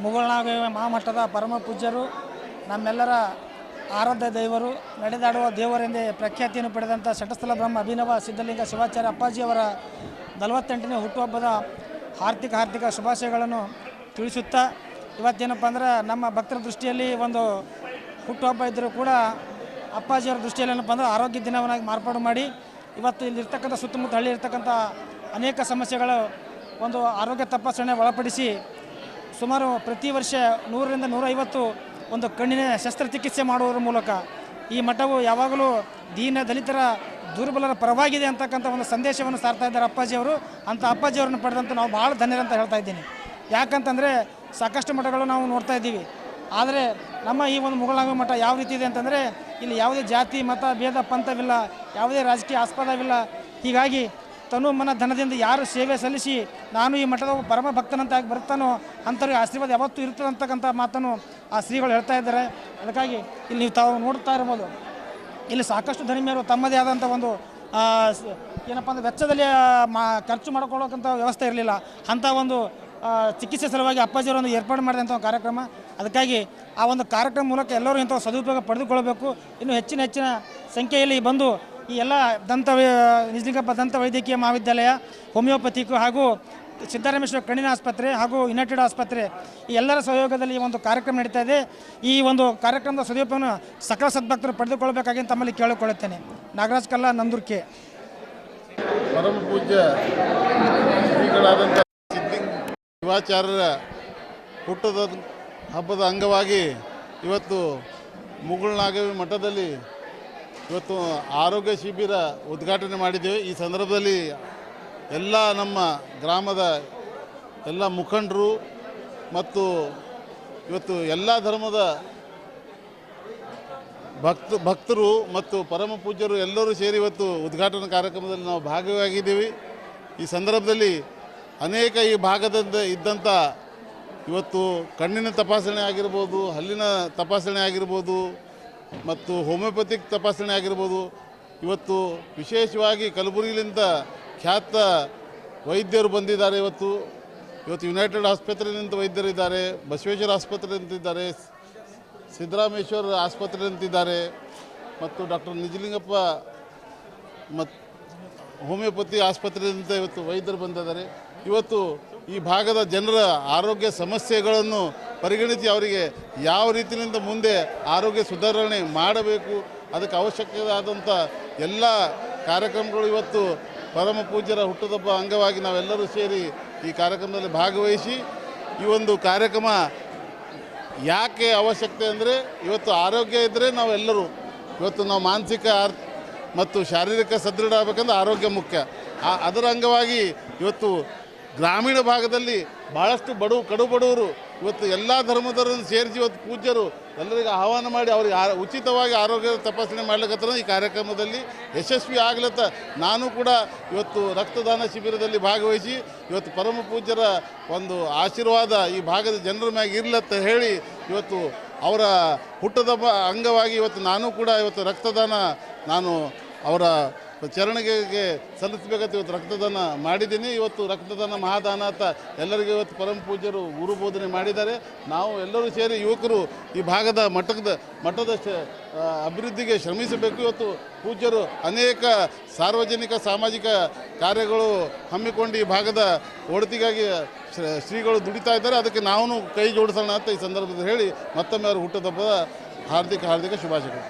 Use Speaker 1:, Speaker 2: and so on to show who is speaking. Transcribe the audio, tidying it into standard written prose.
Speaker 1: ಮುಗುಳ್ನಾಗ ಮಹಾಮಠದ ಪರಮ ಪೂಜ್ಯರು, ನಮ್ಮೆಲ್ಲರ ಆರಾಧ್ಯ ದೈವರು, ನಡೆದಾಡುವ ದೇವರೆಂದೇ ಪ್ರಖ್ಯಾತಿಯನ್ನು ಪಡೆದಂಥ ಶಟಸ್ಥಲ ಬ್ರಹ್ಮ ಅಭಿನವ ಸಿದ್ಧಲಿಂಗ ಶಿವಾಚಾರ್ಯ ಅಪ್ಪಾಜಿಯವರ 48ನೇ ಹುಟ್ಟುಹಬ್ಬದ ಹಾರ್ದಿಕ ಶುಭಾಶಯಗಳನ್ನು ತಿಳಿಸುತ್ತಾ, ಇವತ್ತೇನಪ್ಪ ಅಂದ್ರೆ ನಮ್ಮ ಭಕ್ತರ ದೃಷ್ಟಿಯಲ್ಲಿ ಒಂದು ಹುಟ್ಟುಹಬ್ಬ ಇದ್ದರೂ ಕೂಡ ಅಪ್ಪಾಜಿಯವರ ದೃಷ್ಟಿಯಲ್ಲಿ ಏನಪ್ಪ ಅಂದ್ರೆ ಆರೋಗ್ಯ ದಿನವನ್ನಾಗಿ ಮಾರ್ಪಾಡು ಮಾಡಿ, ಇವತ್ತು ಇಲ್ಲಿರ್ತಕ್ಕಂಥ ಸುತ್ತಮುತ್ತ ಹಳ್ಳಿ ಇರ್ತಕ್ಕಂಥ ಅನೇಕ ಸಮಸ್ಯೆಗಳು ಒಂದು ಆರೋಗ್ಯ ತಪಾಸಣೆ ಒಳಪಡಿಸಿ ಸುಮಾರು ಪ್ರತಿ ವರ್ಷ 100 ರಿಂದ 150 ಒಂದು ಕಣ್ಣಿನ ಶಸ್ತ್ರಚಿಕಿತ್ಸೆ ಮಾಡುವುದರ ಮೂಲಕ ಈ ಮಠವು ಯಾವಾಗಲೂ ದೀನ ದಲಿತರ ದುರ್ಬಲರ ಪರವಾಗಿದೆ ಅಂತಕ್ಕಂಥ ಒಂದು ಸಂದೇಶವನ್ನು ಸಾರ್ತಾ ಇದ್ದಾರೆ ಅಪ್ಪಾಜಿಯವರು. ಅಂಥ ಅಪ್ಪಾಜಿಯವರನ್ನು ಪಡೆದಂಥ ನಾವು ಭಾಳ ಧನ್ಯರಂತ ಹೇಳ್ತಾ ಇದ್ದೀನಿ. ಯಾಕಂತಂದರೆ ಸಾಕಷ್ಟು ಮಠಗಳು ನಾವು ನೋಡ್ತಾ ಇದ್ದೀವಿ, ಆದರೆ ನಮ್ಮ ಈ ಒಂದು ಮುಗುಳ್ನಾಗ ಮಠ ಯಾವ ರೀತಿ ಇದೆ ಅಂತಂದರೆ ಇಲ್ಲಿ ಯಾವುದೇ ಜಾತಿ ಮತ ಭೇದ ಪಂಥವಿಲ್ಲ, ಯಾವುದೇ ರಾಜಕೀಯ ಆಸ್ಪದವಿಲ್ಲ. ಹೀಗಾಗಿ ತನು ಮನ ಧನದಿಂದ ಯಾರು ಸೇವೆ ಸಲ್ಲಿಸಿ ನಾನು ಈ ಮಠದ ಪರಮ ಭಕ್ತನಂತಾಗಿ ಬರ್ತಾನೋ ಅಂಥವ್ರಿಗೆ ಆಶೀರ್ವಾದ ಯಾವತ್ತೂ ಇರ್ತದೆ ಅಂತಕ್ಕಂಥ ಮಾತನ್ನು ಆ ಶ್ರೀಗಳು ಹೇಳ್ತಾ ಇದ್ದಾರೆ. ಅದಕ್ಕಾಗಿ ಇಲ್ಲಿ ನೀವು ತಾವು ನೋಡ್ತಾ ಇರ್ಬೋದು, ಇಲ್ಲಿ ಸಾಕಷ್ಟು ಧರ್ಮೀಯರು ತಮ್ಮದೇ ಆದಂಥ ಒಂದು ಏನಪ್ಪ ಅಂದರೆ ವೆಚ್ಚದಲ್ಲಿ ಖರ್ಚು ಮಾಡ್ಕೊಳ್ಳೋಕ್ಕಂಥ ವ್ಯವಸ್ಥೆ ಇರಲಿಲ್ಲ. ಅಂಥ ಒಂದು ಚಿಕಿತ್ಸೆ ಸಲುವಾಗಿ ಅಪ್ಪಾಜಿಯವರು ಒಂದು ಏರ್ಪಾಡು ಮಾಡಿದಂಥ ಒಂದು ಕಾರ್ಯಕ್ರಮ. ಅದಕ್ಕಾಗಿ ಆ ಒಂದು ಕಾರ್ಯಕ್ರಮ ಮೂಲಕ ಎಲ್ಲರೂ ಇಂಥ ಸದುಪಯೋಗ ಪಡೆದುಕೊಳ್ಳಬೇಕು. ಇನ್ನು ಹೆಚ್ಚಿನ ಸಂಖ್ಯೆಯಲ್ಲಿ ಬಂದು ಈ ಎಲ್ಲ ನಿಜಲಿಂಗಪ್ಪ ದಂತ ವೈದ್ಯಕೀಯ ಮಹಾವಿದ್ಯಾಲಯ, ಹೋಮಿಯೋಪತಿಕ್ ಹಾಗೂ ಸಿದ್ದರಾಮೇಶ್ವರ ಕಣ್ಣಿನ ಆಸ್ಪತ್ರೆ ಹಾಗೂ ಯುನೈಟೆಡ್ ಆಸ್ಪತ್ರೆ ಈ ಎಲ್ಲರ ಸಹಯೋಗದಲ್ಲಿ ಈ ಒಂದು ಕಾರ್ಯಕ್ರಮ ನಡೀತಾ ಇದೆ. ಈ ಒಂದು ಕಾರ್ಯಕ್ರಮದ ಸದುಪಯೋಗವನ್ನು ಸಕಲ ಸದ್ಭಕ್ತರು ಪಡೆದುಕೊಳ್ಳಬೇಕಾಗಿ ತಮ್ಮಲ್ಲಿ ಕೇಳಿಕೊಳ್ಳುತ್ತೇನೆ. ನಾಗರಾಜ್ ಕಲ್ಲಾ, ನಂದೂರ್ಕೆ.
Speaker 2: ಪರಮ ಪೂಜ್ಯ ಶ್ರೀಗಳಾದಂಥ ಶಿವಾಚಾರ್ಯರ ಹುಟ್ಟದ ಹಬ್ಬದ ಅಂಗವಾಗಿ ಇವತ್ತು ಮುಗುಳ್ನಾಗವಿ ಮಠದಲ್ಲಿ ಇವತ್ತು ಆರೋಗ್ಯ ಶಿಬಿರ ಉದ್ಘಾಟನೆ ಮಾಡಿದ್ದೇವೆ. ಈ ಸಂದರ್ಭದಲ್ಲಿ ಎಲ್ಲ ನಮ್ಮ ಗ್ರಾಮದ ಎಲ್ಲ ಮುಖಂಡರು ಮತ್ತು ಇವತ್ತು ಎಲ್ಲ ಧರ್ಮದ ಭಕ್ತರು ಮತ್ತು ಪರಮ ಪೂಜ್ಯರು ಎಲ್ಲರೂ ಸೇರಿ ಇವತ್ತು ಉದ್ಘಾಟನಾ ಕಾರ್ಯಕ್ರಮದಲ್ಲಿ ನಾವು ಭಾಗವಾಗಿದ್ದೀವಿ. ಈ ಸಂದರ್ಭದಲ್ಲಿ ಅನೇಕ ಈ ಭಾಗದಿಂದ ಇದ್ದಂಥ ಇವತ್ತು ಕಣ್ಣಿನ ತಪಾಸಣೆ ಆಗಿರ್ಬೋದು, ಹಲ್ಲಿನ ತಪಾಸಣೆ ಆಗಿರ್ಬೋದು ಮತ್ತು ಹೋಮಿಯೋಪತಿಕ್ ತಪಾಸಣೆ ಆಗಿರ್ಬೋದು. ಇವತ್ತು ವಿಶೇಷವಾಗಿ ಕಲಬುರಗಿಯಿಂದ ಖ್ಯಾತ ವೈದ್ಯರು ಬಂದಿದ್ದಾರೆ. ಇವತ್ತು ಯುನೈಟೆಡ್ ಆಸ್ಪತ್ರೆಯಿಂದ ವೈದ್ಯರಿದ್ದಾರೆ, ಬಸವೇಶ್ವರ ಆಸ್ಪತ್ರೆಯಂತಿದ್ದಾರೆ, ಸಿದ್ದರಾಮೇಶ್ವರ ಆಸ್ಪತ್ರೆಯಂತಿದ್ದಾರೆ ಮತ್ತು ಡಾಕ್ಟರ್ ನಿಜಲಿಂಗಪ್ಪ ಮತ್ತು ಹೋಮಿಯೋಪತಿ ಆಸ್ಪತ್ರೆಯಿಂದ ಇವತ್ತು ವೈದ್ಯರು ಬಂದಿದ್ದಾರೆ. ಇವತ್ತು ಈ ಭಾಗದ ಜನರ ಆರೋಗ್ಯ ಸಮಸ್ಯೆಗಳನ್ನು ಪರಿಗಣಿಸಿ ಅವರಿಗೆ ಯಾವ ರೀತಿಯಿಂದ ಮುಂದೆ ಆರೋಗ್ಯ ಸುಧಾರಣೆ ಮಾಡಬೇಕು, ಅದಕ್ಕೆ ಅವಶ್ಯಕವಾದಂಥ ಎಲ್ಲ ಕಾರ್ಯಕ್ರಮಗಳು ಇವತ್ತು ಪರಮ ಪೂಜ್ಯರ ಹುಟ್ಟುಹಬ್ಬ ಅಂಗವಾಗಿ ನಾವೆಲ್ಲರೂ ಸೇರಿ ಈ ಕಾರ್ಯಕ್ರಮದಲ್ಲಿ ಭಾಗವಹಿಸಿ ಈ ಒಂದು ಕಾರ್ಯಕ್ರಮ ಯಾಕೆ ಅವಶ್ಯಕತೆ ಅಂದರೆ ಇವತ್ತು ಆರೋಗ್ಯ ಇದ್ದರೆ ನಾವೆಲ್ಲರೂ ಇವತ್ತು ನಾವು ಮಾನಸಿಕ ಮತ್ತು ಶಾರೀರಿಕ ಸದೃಢ ಆಗಬೇಕಂದ್ರೆ ಆರೋಗ್ಯ ಮುಖ್ಯ. ಅದರ ಅಂಗವಾಗಿ ಇವತ್ತು ಗ್ರಾಮೀಣ ಭಾಗದಲ್ಲಿ ಭಾಳಷ್ಟು ಕಡು ಬಡವರು ಇವತ್ತು ಎಲ್ಲ ಧರ್ಮದವರನ್ನು ಸೇರಿಸಿ ಇವತ್ತು ಪೂಜ್ಯರು ಎಲ್ಲರಿಗೂ ಆಹ್ವಾನ ಮಾಡಿ ಅವರಿಗೆ ಉಚಿತವಾಗಿ ಆರೋಗ್ಯ ತಪಾಸಣೆ ಮಾಡ್ಲಿಕ್ಕೆ ಈ ಕಾರ್ಯಕ್ರಮದಲ್ಲಿ ಯಶಸ್ವಿ ಆಗ್ಲತ್ತ ನಾನು ಕೂಡ ಇವತ್ತು ರಕ್ತದಾನ ಶಿಬಿರದಲ್ಲಿ ಭಾಗವಹಿಸಿ ಇವತ್ತು ಪರಮ ಪೂಜ್ಯರ ಒಂದು ಆಶೀರ್ವಾದ ಈ ಭಾಗದ ಜನರ ಮ್ಯಾಗ ಇರ್ಲತ್ತ ಹೇಳಿ ಇವತ್ತು ಅವರ ಹುಟ್ಟದ ಅಂಗವಾಗಿ ಇವತ್ತು ನಾನು ಕೂಡ ಇವತ್ತು ರಕ್ತದಾನ ನಾನು ಅವರ ಚರಣೆಗೆ ಸಲ್ಲಿಸಬೇಕಂತ ಇವತ್ತು ರಕ್ತದಾನ ಮಾಡಿದ್ದೀನಿ. ಇವತ್ತು ರಕ್ತದಾನ ಮಹಾದಾನ ಅಂತ ಎಲ್ಲರಿಗೂ ಇವತ್ತು ಪರಮ ಪೂಜ್ಯರು ಗುರು ಬೋಧನೆ ಮಾಡಿದ್ದಾರೆ. ನಾವು ಎಲ್ಲರೂ ಸೇರಿ ಯುವಕರು ಈ ಭಾಗದ ಮಠದ ಅಭಿವೃದ್ಧಿಗೆ ಶ್ರಮಿಸಬೇಕು. ಇವತ್ತು ಪೂಜ್ಯರು ಅನೇಕ ಸಾರ್ವಜನಿಕ ಸಾಮಾಜಿಕ ಕಾರ್ಯಗಳು ಹಮ್ಮಿಕೊಂಡು ಈ ಭಾಗದ ಒಡತಿಗಾಗಿ ಶ್ರೀಗಳು ದುಡಿತಾ ಇದ್ದಾರೆ. ಅದಕ್ಕೆ ನಾವು ಕೈ ಜೋಡಿಸೋಣ ಅಂತ ಈ ಸಂದರ್ಭದಲ್ಲಿ ಹೇಳಿ ಮತ್ತೊಮ್ಮೆ ಅವರು ಹುಟ್ಟುಹಬ್ಬದ ಹಾರ್ದಿಕ ಶುಭಾಶಯಗಳು.